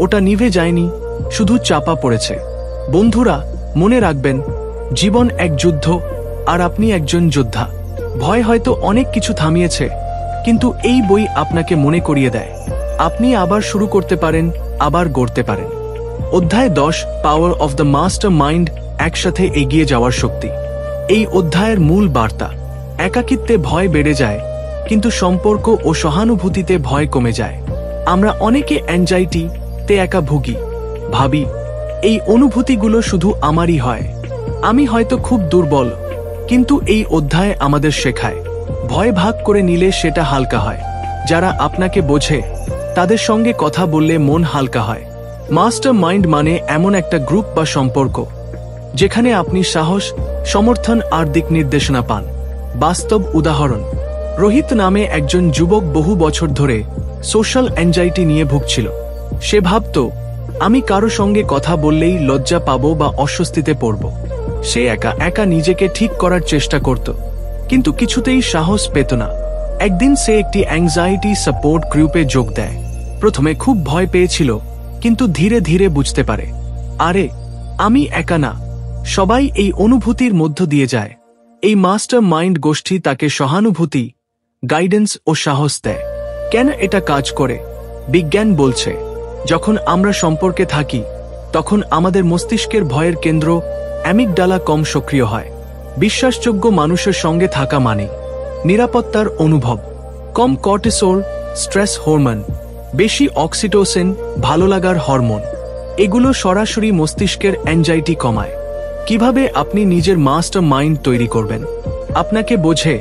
Speaker 1: ওটা নিভে যায়নি, শুধু চাপা পড়েছে। বন্ধুরা, মনে রাখবেন, জীবন এক যুদ্ধ, আর আপনি একজন যোদ্ধা। ভয় হয়তো অনেক কিছু থামিয়েছে, কিন্তু এই বই আপনাকে মনে করিয়ে দেয় আপনি আবার শুরু করতে পারেন, আবার গড়তে পারেন। অধ্যায় 10, power of the master mind, একসাথে এগিয়ে যাওয়ার শক্তি। এই অধ্যায়ের মূল বার্তা, একাকিত্বে ভয় বেড়ে যায়, কিন্তু সম্পর্ক ও সহানুভূতিতে ভয় কমে যায়। আমরা অনেকে অ্যাংজাইটিতে একা ভুগি, ভাবি এই অনুভূতিগুলো শুধু আমারই হয়, আমি হয়তো খুব দুর্বল। কিন্তু এই অধ্যায় আমাদের শেখায়, ভয় ভাগ করে নিলে সেটা হালকা হয়। যারা আপনাকে বোঝে তাদের সঙ্গে কথা বললে মন হালকা হয়। মাস্টার মাইন্ড মানে এমন একটা গ্রুপ বা সম্পর্ক যেখানে আপনি সাহস, সমর্থন আর দিক নির্দেশনা পান। বাস্তব উদাহরণ, রোহিত নামে একজন যুবক বহু বছর ধরে সোশ্যাল অ্যাংজাইটি নিয়ে ভুগছিল। সে ভাবত, আমি কারো সঙ্গে কথা বললেই লজ্জা পাবো বা অস্বস্তিতে পড়ব। সে একা একা নিজেকে ঠিক করার চেষ্টা করত, কিন্তু কিছুতেই সাহস পেত না। একদিন সে একটি অ্যাংজাইটি সাপোর্ট গ্রুপে যোগ দেয়। প্রথমে খুব ভয় পেয়েছিল, কিন্তু ধীরে ধীরে বুঝতে পারে, আরে আমি একা না, সবাই এই অনুভূতির মধ্য দিয়ে যায়। এই মাস্টার মাইন্ড গোষ্ঠী তাকে সহানুভূতি, গাইডেন্স ও সাহস দেয়। কেন এটা কাজ করে? বিজ্ঞান বলছে, যখন আমরা সম্পর্কে থাকি তখন আমাদের মস্তিষ্কের ভয়ের কেন্দ্র অ্যামিগডালা কম সক্রিয় হয়। বিশ্বাসযোগ্য মানুষের সঙ্গে থাকা মানে নিরাপত্তার অনুভব, কম কর্টিসোল, স্ট্রেস হরমোন, বেশি অক্সিটোসিন, ভালোলাগার হরমোন। এগুলো সরাসরি মস্তিষ্কের অ্যাংজাইটি কমায়। কিভাবে আপনি নিজের মাস্টার মাইন্ড তৈরি করবেন? আপনাকে বোঝে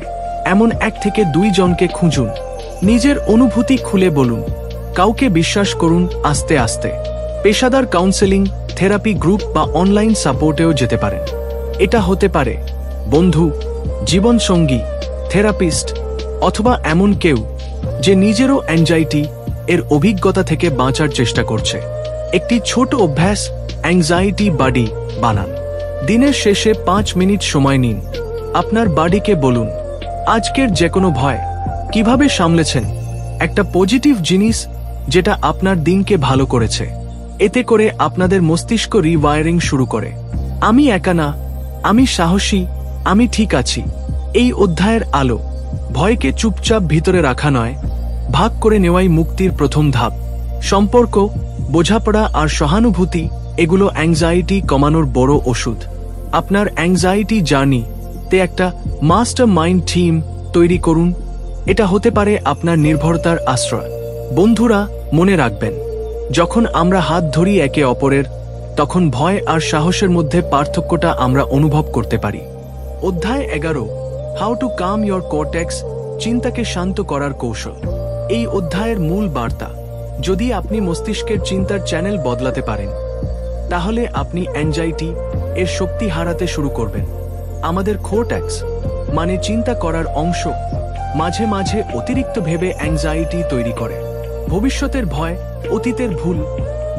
Speaker 1: এমন 1 থেকে 2 জনকে খুঁজুন। নিজের অনুভূতি খুলে বলুন, কাউকে বিশ্বাস করুন। আস্তে আস্তে পেশাদার কাউন্সেলিং, থেরাপি গ্রুপ বা অনলাইন সাপোর্টেও যেতে পারেন। এটা হতে পারে বন্ধু, জীবনসঙ্গী, থেরাপিস্ট, অথবা এমন কেউ যে নিজেরও অ্যাংজাইটি এর অভিজ্ঞতা থেকে বাঁচার চেষ্টা করছে। একটি ছোট অভ্যাস, অ্যাংজাইটি বাডি বানান। দিনের শেষে 5 মিনিট সময় নিন, আপনার বডিকে বলুন, আজকের যে কোনো ভয় কিভাবে সামলেছেন, একটা পজিটিভ জিনিস যেটা আপনার দিনকে ভালো করেছে। এতে করে আপনাদের মস্তিষ্ক রিওয়ায়ারিং শুরু করে। আমি একা না, আমি সাহসী, আমি ঠিক আছি। এই অধ্যায়ের আলো ভয়কে চুপচাপ ভিতরে রাখা নয়, ভাগ করে নেওয়াই মুক্তির প্রথম ধাপ। সম্পর্ক, বোঝাপড়া আর সহানুভূতি, এগুলো অ্যাংজাইটি কমানোর বড় ওষুধ। আপনার অ্যাংজাইটি জার্নি তে একটা মাস্টার মাইন্ড টিম তৈরি করুন। এটা হতে পারে আপনার নির্ভরতার আশ্রয়। বন্ধুরা, মনে রাখবেন, যখন আমরা হাত ধরি একে অপরের, তখন ভয় আর সাহসের মধ্যে পার্থক্যটা আমরা অনুভব করতে পারি। অধ্যায় 11, how to calm your cortex, চিন্তাকে শান্ত করার কৌশল। এই অধ্যায়ের মূল বার্তা, যদি আপনি মস্তিষ্কের চিন্তার চ্যানেল বদলাতে পারেন, তাহলে আপনি অ্যাংজাইটি এর শক্তি হারাতে শুরু করবেন। আমাদের কর্টেক্স মানে চিন্তা করার অংশ মাঝে মাঝে অতিরিক্ত ভেবে অ্যাংজাইটি তৈরি করে। ভবিষ্যতের ভয়, অতীতের ভুল,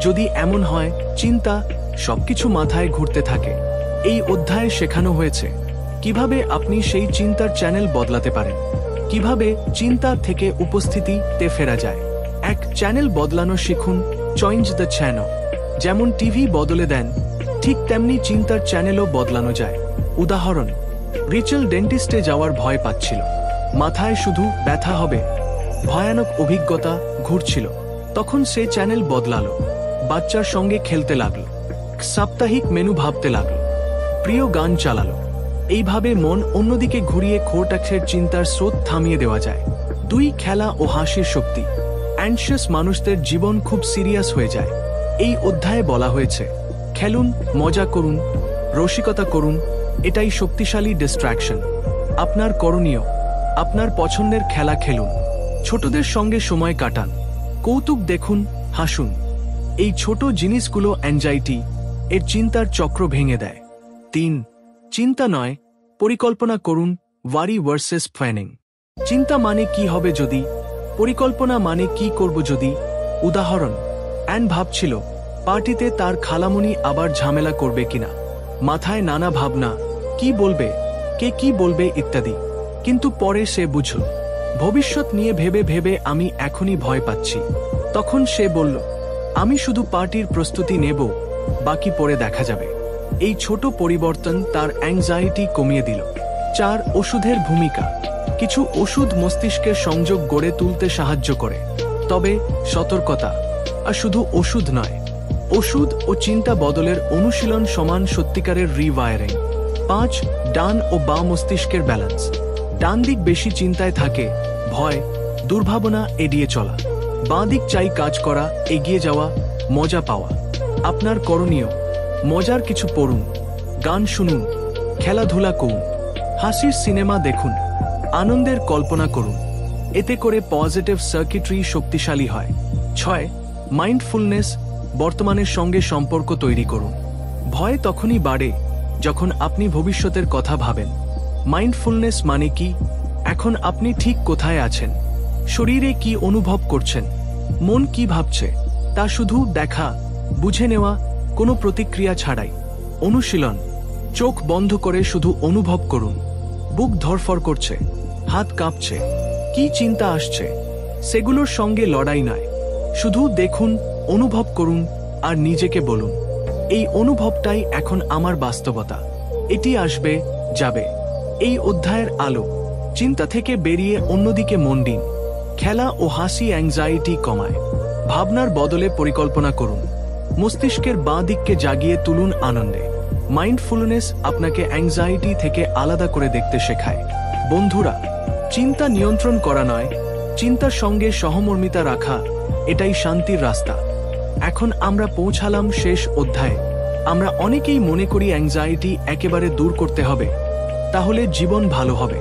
Speaker 1: যদি এমন হয় চিন্তা সবকিছু মাথায় ঘুরতে থাকে। এই অধ্যায়ে শেখানো হয়েছে কিভাবে আপনি সেই চিন্তার চ্যানেল বদলাতে পারেন, কিভাবে চিন্তা থেকে উপস্থিতিতে ফেরা যায়। এক, চ্যানেল বদলানো শিখুন। Change the channel. যেমন টিভি বদলে দেন, ঠিক তেমনি চিন্তার চ্যানেলও বদলানো যায়। উদাহরণ, রিচেল ডেন্টিস্টে যাওয়ার ভয় পাচ্ছিল। মাথায় শুধু ব্যথা হবে, ভয়ানক অভিজ্ঞতা ঘুরছিল। তখন সে চ্যানেল বদলালো, বাচ্চার সঙ্গে খেলতে লাগলো, সাপ্তাহিক মেনু ভাবতে লাগলো, প্রিয় গান চালালো। এইভাবে মন অন্যদিকে ঘুরিয়ে কর্টেক্সের চিন্তার স্রোত থামিয়ে দেওয়া যায়। 2, খেলা ও হাসির শক্তি। অ্যানশিয়াস মানুষদের জীবন খুব সিরিয়াস হয়ে যায়। এই অধ্যায়ে বলা হয়েছে, খেলুন, মজা করুন, রসিকতা করুন, এটাই শক্তিশালী ডিস্ট্র্যাকশন। আপনার করণীয়, আপনার পছন্দের খেলা খেলুন, ছোটদের সঙ্গে সময় কাটান, কৌতুক দেখুন, হাসুন। এই ছোট জিনিসগুলো অ্যাংজাইটি এর চিন্তার চক্র ভেঙে দেয়। 3, চিন্তা নয়, পরিকল্পনা করুন। ওয়ারি ভার্সেস প্ল্যানিং। চিন্তা মানে কি হবে যদি, পরিকল্পনা মানে কি করব যদি। উদাহরণ, অ্যান ভাবছিল পার্টিতে তার খালামণি আবার ঝামেলা করবে কিনা। মাথায় নানা ভাবনা, কি বলবে, কে কি বলবে ইত্যাদি। কিন্তু পরে সে বুঝল, ভবিষ্যৎ নিয়ে ভেবে ভেবে আমি এখনই ভয় পাচ্ছি। তখন সে বলল, আমি শুধু পার্টির প্রস্তুতি নেব, বাকি পরে দেখা যাবে। এই ছোট পরিবর্তন তার অ্যাংজাইটি কমিয়ে দিল। 4, ওষুধের ভূমিকা। কিছু ওষুধ মস্তিষ্কের সংযোগ গড়ে তুলতে সাহায্য করে, তবে সতর্কতা। আর শুধু ওষুধ নয়, ওষুধ ও চিন্তা বদলের অনুশীলন সমান সত্যিকারের রিওয়ায়ারিং। 5, ডান ও বাঁ মস্তিষ্কের ব্যালেন্স। ডান দিক বেশি চিন্তায় থাকে, ভয়, দুর্ভাবনা এড়িয়ে চলা। বাঁ দিক চাই কাজ করা, এগিয়ে যাওয়া, মজা পাওয়া। আপনার করণীয়, মজার কিছু পড়ুন, গান শুনুন, খেলাধুলা করুন, হাসির সিনেমা দেখুন, আনন্দের কল্পনা করুন। এতে করে পজিটিভ সার্কিটরি শক্তিশালী হয়। 6, মাইন্ডফুলনেস। বর্তমানের সঙ্গে সম্পর্ক তৈরি করুন। ভয় তখনই বাড়ে যখন আপনি ভবিষ্যতের কথা ভাবেন। মাইন্ডফুলনেস মানে কি, এখন আপনি ঠিক কোথায় আছেন, শরীরে কি অনুভব করছেন, মন কি ভাবছে, তা শুধু দেখা, বুঝে নেওয়া, কোনো প্রতিক্রিয়া ছাড়াই। অনুশীলন, চোখ বন্ধ করে শুধু অনুভব করুন। বুক ধড়ফড় করছে, হাত কাঁপছে, কি চিন্তা আসছে, সেগুলোর সঙ্গে লড়াই নয়, শুধু দেখুন, অনুভব করুন আর নিজেকে বলুন, এই অনুভবটাই এখন আমার বাস্তবতা, এটি আসবে, যাবে। এই অধ্যায়ের আলো, চিন্তা থেকে বেরিয়ে অন্যদিকে মন দিন। খেলা ও হাসি অ্যাংজাইটি কমায়। ভাবনার বদলে পরিকল্পনা করুন। মস্তিষ্কের বাঁ দিককে জাগিয়ে তুলুন আনন্দে। মাইন্ডফুলনেস আপনাকে অ্যাংজাইটি থেকে আলাদা করে দেখতে শেখায়। বন্ধুরা, চিন্তা নিয়ন্ত্রণ করা নয়, চিন্তার সঙ্গে সহমর্মিতা রাখা, এটাই শান্তির রাস্তা। এখন আমরা পৌঁছালাম শেষ অধ্যায়ে। আমরা অনেকেই মনে করি অ্যাংজাইটি একেবারে দূর করতে হবে, তাহলে জীবন ভালো হবে।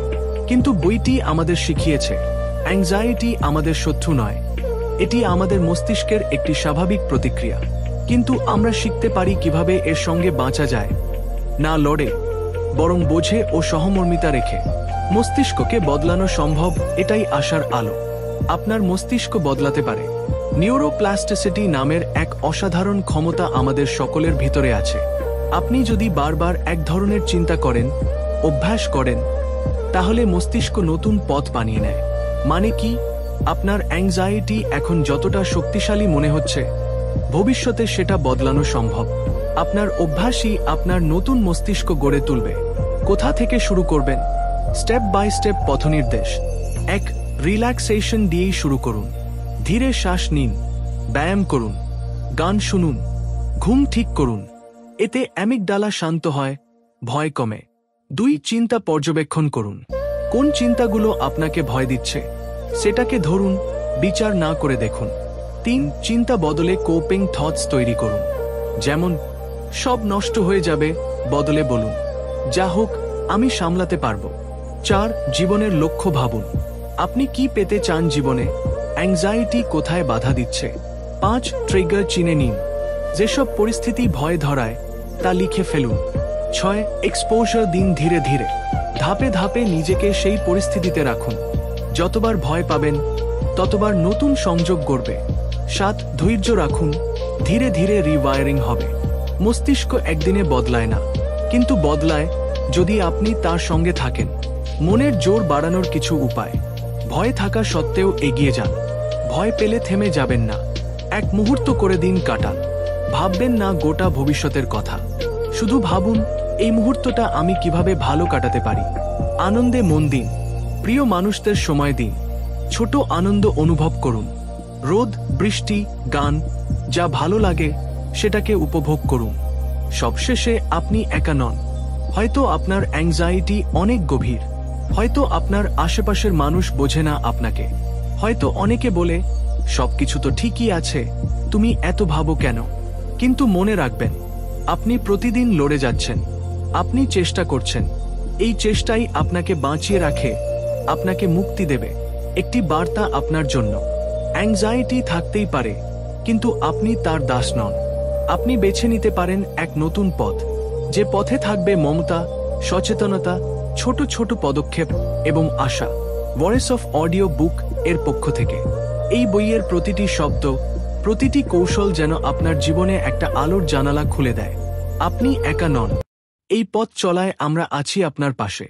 Speaker 1: কিন্তু বইটি আমাদের শিখিয়েছে, অ্যাংজাইটি আমাদের শত্রু নয়, এটি আমাদের মস্তিষ্কের একটি স্বাভাবিক প্রতিক্রিয়া। কিন্তু আমরা শিখতে পারি কিভাবে এর সঙ্গে বাঁচা যায়, না লড়ে, বরং বোঝে ও সহমর্মিতা রেখে। মস্তিষ্ককে বদলানো সম্ভব, এটাই আশার আলো। আপনার মস্তিষ্ক বদলাতে পারে। নিউরোপ্লাস্টিসিটি নামের এক অসাধারণ ক্ষমতা আমাদের সকলের ভিতরে আছে। আপনি যদি বারবার এক ধরনের চিন্তা করেন, অভ্যাস করেন তাহলে মস্তিষ্ক নতুন পথ বানিয়ে নেয়। মানে কি, আপনার অ্যাংজাইটি এখন যতটা শক্তিশালী মনে হচ্ছে, ভবিষ্যতে সেটা বদলানো সম্ভব। আপনার অভ্যাসই আপনার নতুন মস্তিষ্ক গড়ে তুলবে। কোথা থেকে শুরু করবেন? স্টেপ বাই স্টেপ পথনির্দেশ। 1. রিল্যাক্সেশন দিয়েই শুরু করুন। ধীরে শ্বাস নিন, ব্যায়াম করুন, গান শুনুন, ঘুম ঠিক করুন। এতে অ্যামিগডালা শান্ত হয়, ভয় কমে। 2. চিন্তা পর্যবেক্ষণ করুন। কোন চিন্তাগুলো আপনাকে ভয় দিচ্ছে সেটাকে ধরুন, বিচার না করে দেখুন। 3. চিন্তা বদলে কোপিং থটস তৈরি করুন। যেমন, সব নষ্ট হয়ে যাবে বদলে বলুন, যা হোক আমি সামলাতে পারব। 4. জীবনের লক্ষ্য ভাবুন। আপনি কি পেতে চান জীবনে? অ্যাংজাইটি কোথায় বাধা দিচ্ছে? 5. ট্রিগার চিনে নিন। যেসব পরিস্থিতি ভয় ধরায় তা লিখে ফেলুন। 6. এক্সপোজার দিন ধীরে ধীরে। ধাপে ধাপে নিজেকে সেই পরিস্থিতিতে রাখুন। যতবার ভয় পাবেন ততবার নতুন সংযোগ গড়বে। 7. ধৈর্য রাখুন, ধীরে ধীরে রিওয়ায়ারিং হবে। মস্তিষ্ক একদিনে বদলায় না, কিন্তু বদলায় যদি আপনি তার সঙ্গে থাকেন। মনের জোর বাড়ানোর কিছু উপায়। ভয় থাকা সত্ত্বেও এগিয়ে যান। ভয় পেলে থেমে যাবেন না। এক মুহূর্ত করে দিন কাটান। ভাববেন না গোটা ভবিষ্যতের কথা, শুধু ভাবুন এই মুহূর্তটা আমি কিভাবে ভালো কাটাতে পারি। আনন্দে মন দিন, প্রিয় মানুষদের সময় দিন, ছোট আনন্দ অনুভব করুন। রোদ, বৃষ্টি, গান, যা ভালো লাগে সেটাকে উপভোগ করুন। সবশেষে আপনি একা নন। হয়তো আপনার অ্যাংজাইটি অনেক গভীর, হয়তো আপনার আশেপাশের মানুষ বোঝে না আপনাকে, হয়তো অনেকে বলে সবকিছু তো ঠিকই আছে, তুমি এত ভাবো কেন? কিন্তু মনে রাখবেন, আপনি প্রতিদিন লড়ে যাচ্ছেন, আপনি চেষ্টা করছেন। এই চেষ্টাই আপনাকে বাঁচিয়ে রাখে, আপনাকে মুক্তি দেবে। একটি বার্তা আপনার জন্য, অ্যাংজাইটি থাকতেই পারে, কিন্তু আপনি তার দাস নন। আপনি বেছে নিতে পারেন এক নতুন পথ, যে পথে থাকবে মমতা, সচেতনতা, ছোট ছোট পদক্ষেপ এবং আশা। ভয়েস অফ অডিও বুক এর পক্ষ থেকে এই বইয়ের প্রতিটি শব্দ, প্রতিটি কৌশল যেন আপনার জীবনে একটা আলোর জানালা খুলে দেয়। আপনি একা নন, এই পথ চলায় আমরা আছি আপনার পাশে।